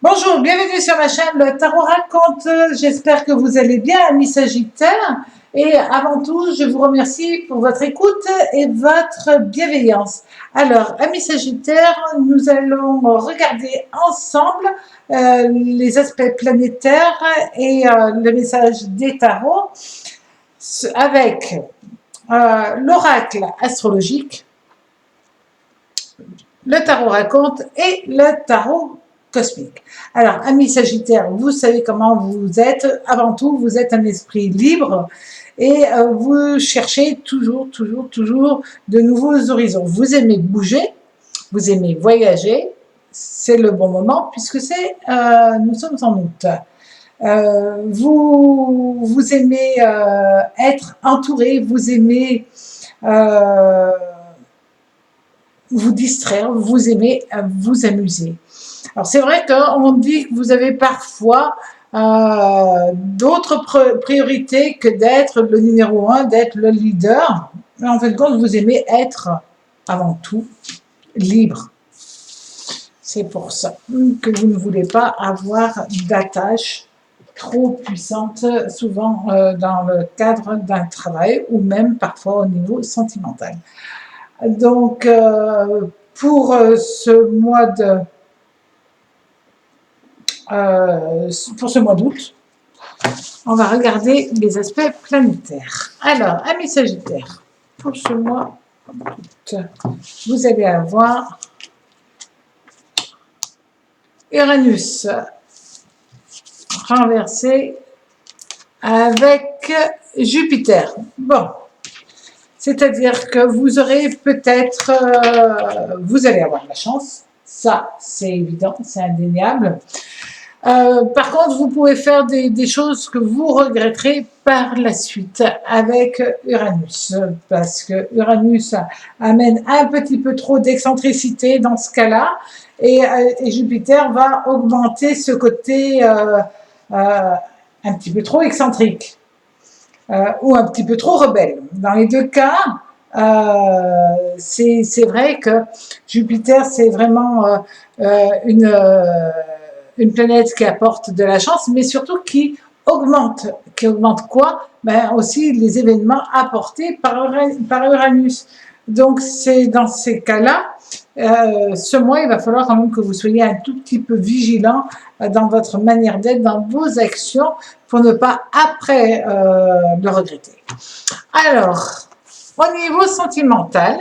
Bonjour, bienvenue sur ma chaîne Le Tarot Raconte. J'espère que vous allez bien, amis Sagittaires. Et avant tout, je vous remercie pour votre écoute et votre bienveillance. Alors, amis Sagittaires, nous allons regarder ensemble les aspects planétaires et le message des tarots avec l'oracle astrologique, le tarot raconte et le tarot cosmique. Alors, amis Sagittaires, vous savez comment vous êtes. Avant tout, vous êtes un esprit libre et vous cherchez toujours de nouveaux horizons. Vous aimez bouger, vous aimez voyager. C'est le bon moment puisque nous sommes en août. Vous aimez être entouré, vous aimez vous distraire, vous aimez vous amuser. Alors c'est vrai qu'on dit que vous avez parfois d'autres priorités que d'être le numéro un, d'être le leader. Mais en fin de compte, vous aimez être avant tout libre. C'est pour ça que vous ne voulez pas avoir d'attache trop puissante, souvent dans le cadre d'un travail ou même parfois au niveau sentimental. Donc, pour ce mois d'août, on va regarder les aspects planétaires. Alors, amis Sagittaires, pour ce mois d'août, vous allez avoir Uranus renversé avec Jupiter. Bon. C'est-à-dire que vous aurez peut-être, vous allez avoir de la chance, ça c'est évident, c'est indéniable. Par contre, vous pouvez faire des choses que vous regretterez par la suite avec Uranus, parce que Uranus amène un petit peu trop d'excentricité dans ce cas-là, et Jupiter va augmenter ce côté un petit peu trop excentrique. Ou un petit peu trop rebelle. Dans les deux cas, c'est vrai que Jupiter, c'est vraiment une planète qui apporte de la chance, mais surtout qui augmente quoi? Ben aussi les événements apportés par Uranus. Donc c'est dans ces cas-là, ce mois, il va falloir quand même que vous soyez un tout petit peu vigilant dans votre manière d'être, dans vos actions, pour ne pas après le regretter. Alors, au niveau sentimental,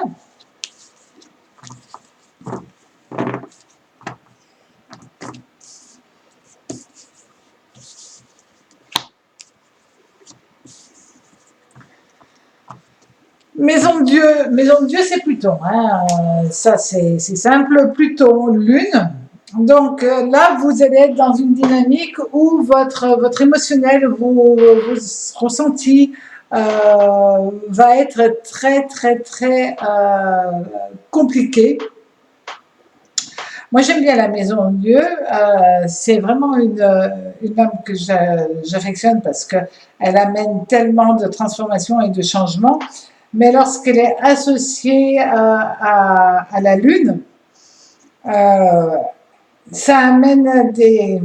Maison de Dieu, c'est Pluton. Hein. Ça, c'est simple. Pluton, Lune. Donc là, vous allez être dans une dynamique où votre émotionnel, vos ressentis va être très compliqué. Moi, j'aime bien la Maison de Dieu. C'est vraiment une âme que j'affectionne parce qu'elle amène tellement de transformations et de changements. Mais lorsqu'elle est associée à la Lune, ça amène des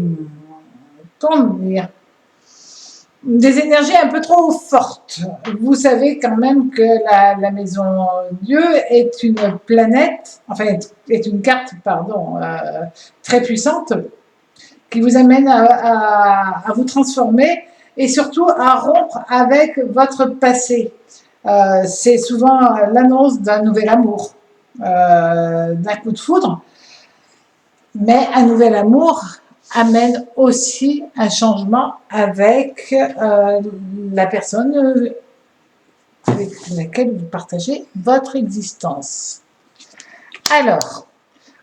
énergies un peu trop fortes. Vous savez quand même que la Maison Dieu est une planète, enfin est une carte, pardon, très puissante, qui vous amène à vous transformer et surtout à rompre avec votre passé. C'est souvent l'annonce d'un nouvel amour, d'un coup de foudre, mais un nouvel amour amène aussi un changement avec la personne avec laquelle vous partagez votre existence. Alors,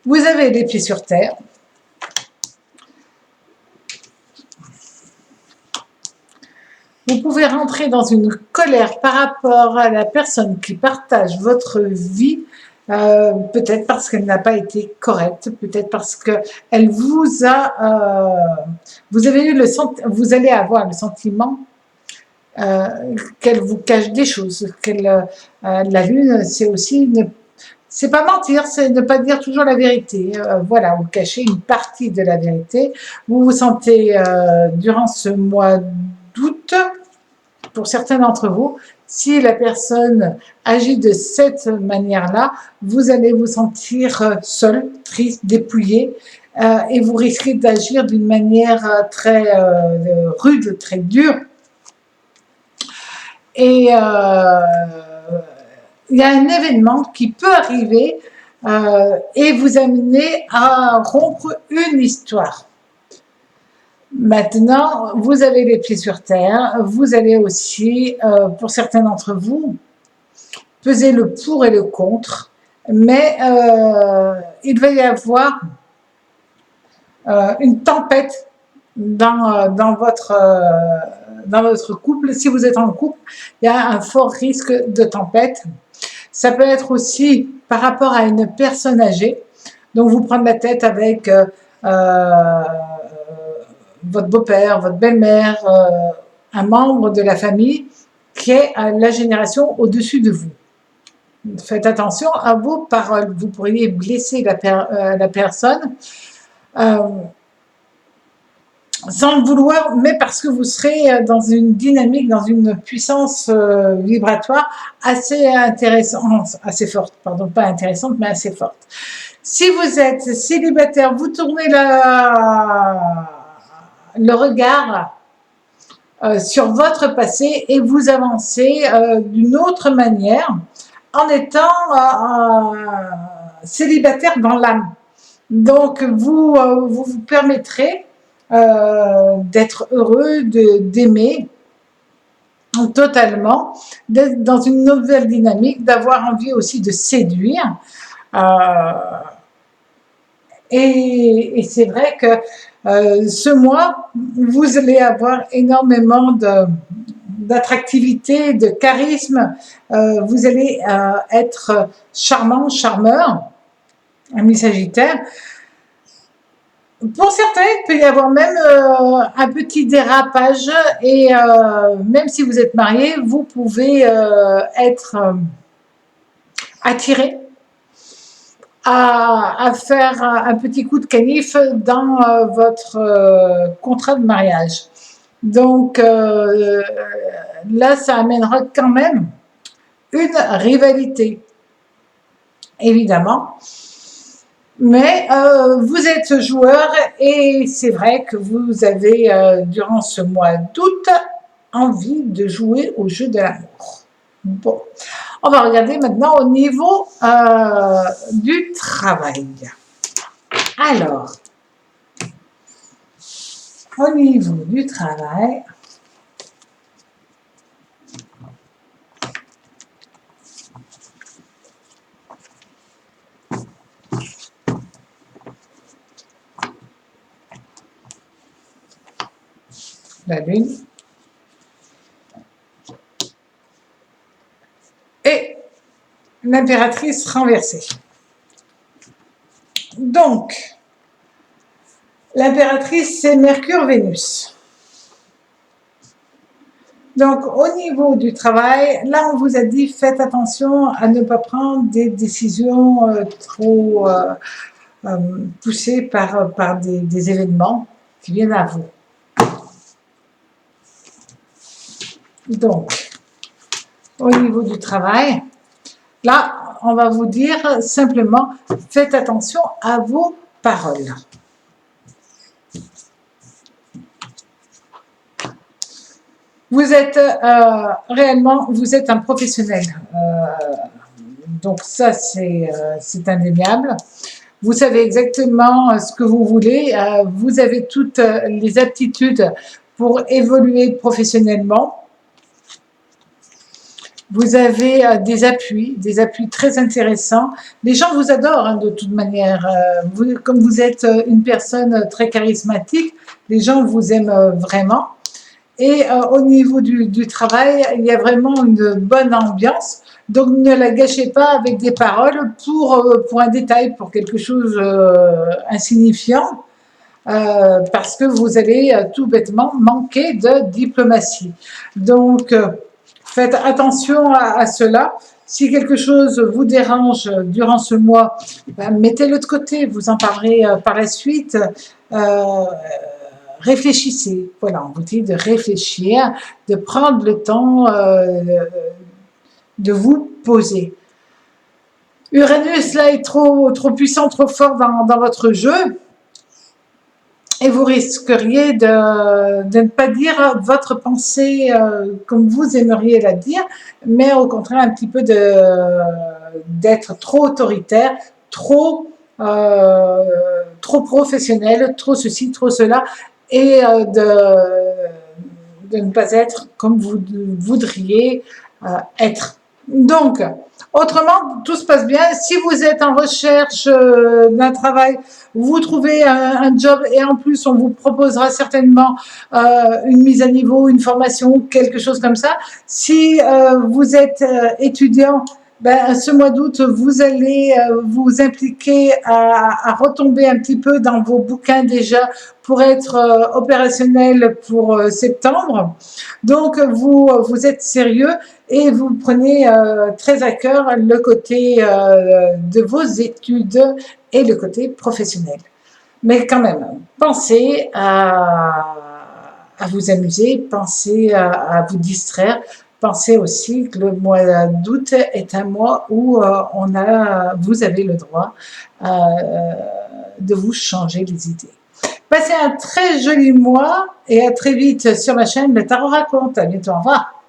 vous avez les pieds sur terre. Vous pouvez rentrer dans une colère par rapport à la personne qui partage votre vie, peut-être parce qu'elle n'a pas été correcte, peut-être parce qu'elle vous a, vous allez avoir le sentiment qu'elle vous cache des choses. La lune, c'est aussi C'est pas mentir, c'est ne pas dire toujours la vérité. Voilà, vous cachez une partie de la vérité. Vous vous sentez, durant ce mois d'août, pour certains d'entre vous, si la personne agit de cette manière-là, vous allez vous sentir seul, triste, dépouillé, et vous risquez d'agir d'une manière très rude, très dure. Et il y a un événement qui peut arriver et vous amener à rompre une histoire. Maintenant, vous avez les pieds sur terre, vous allez aussi, pour certains d'entre vous, peser le pour et le contre, mais il va y avoir une tempête dans votre couple. Si vous êtes en couple, il y a un fort risque de tempête. Ça peut être aussi par rapport à une personne âgée, donc vous prendre la tête avec votre beau-père, votre belle-mère, un membre de la famille qui est la génération au-dessus de vous. Faites attention à vos paroles, vous pourriez blesser la personne sans le vouloir, mais parce que vous serez dans une dynamique, dans une puissance vibratoire assez intéressante, assez forte, pardon, pas intéressante, mais assez forte. Si vous êtes célibataire, vous tournez le regard sur votre passé et vous avancez d'une autre manière en étant célibataire dans l'âme. Donc, vous vous permettrez d'être heureux, d'aimer totalement, d'être dans une nouvelle dynamique, d'avoir envie aussi de séduire. Et c'est vrai que ce mois, vous allez avoir énormément d'attractivité, de charisme. Vous allez être charmant, charmeur, ami Sagittaire. Pour certains, il peut y avoir même un petit dérapage et même si vous êtes marié, vous pouvez être attiré à faire un petit coup de canif dans votre contrat de mariage. Donc là, ça amènera quand même une rivalité, évidemment. Mais vous êtes joueur et c'est vrai que vous avez, durant ce mois d'août, envie de jouer au jeu de l'amour. Bon, on va regarder maintenant au niveau du travail. Alors, au niveau du travail, la lune et l'impératrice renversée. Donc, l'impératrice, c'est Mercure-Vénus. Donc, au niveau du travail, là, on vous a dit, faites attention à ne pas prendre des décisions trop poussées par des événements qui viennent à vous. Donc, au niveau du travail, là, on va vous dire simplement, faites attention à vos paroles. Vous êtes réellement, vous êtes un professionnel. Donc ça, c'est indéniable. Vous savez exactement ce que vous voulez. Vous avez toutes les aptitudes pour évoluer professionnellement. Vous avez des appuis très intéressants. Les gens vous adorent hein, de toute manière. Comme vous êtes une personne très charismatique, les gens vous aiment vraiment. Et au niveau du travail, il y a vraiment une bonne ambiance. Donc ne la gâchez pas avec des paroles pour un détail, pour quelque chose insignifiant, parce que vous allez tout bêtement manquer de diplomatie. Donc faites attention à cela. Si quelque chose vous dérange durant ce mois, ben, mettez-le de côté, vous en parlerez par la suite. Euh, Réfléchissez, voilà, on vous dit de réfléchir, de prendre le temps de vous poser. Uranus, là, est trop puissant, trop fort dans votre jeu. Et vous risqueriez de ne pas dire votre pensée comme vous aimeriez la dire, mais au contraire un petit peu d'être trop autoritaire, trop professionnel, trop ceci, trop cela, et de ne pas être comme vous voudriez être. Donc, autrement, tout se passe bien. Si vous êtes en recherche d'un travail, vous trouvez un job et en plus, on vous proposera certainement une mise à niveau, une formation, quelque chose comme ça. Si vous êtes étudiant, ben, ce mois d'août, vous allez vous impliquer à retomber un petit peu dans vos bouquins déjà pour être opérationnel pour septembre. Donc, vous êtes sérieux et vous prenez très à cœur le côté de vos études et le côté professionnel. Mais quand même, pensez à vous amuser, pensez à vous distraire, pensez aussi que le mois d'août est un mois où vous avez le droit de vous changer les idées. Passez un très joli mois et à très vite sur ma chaîne Le Tarot Raconte. À bientôt, au revoir.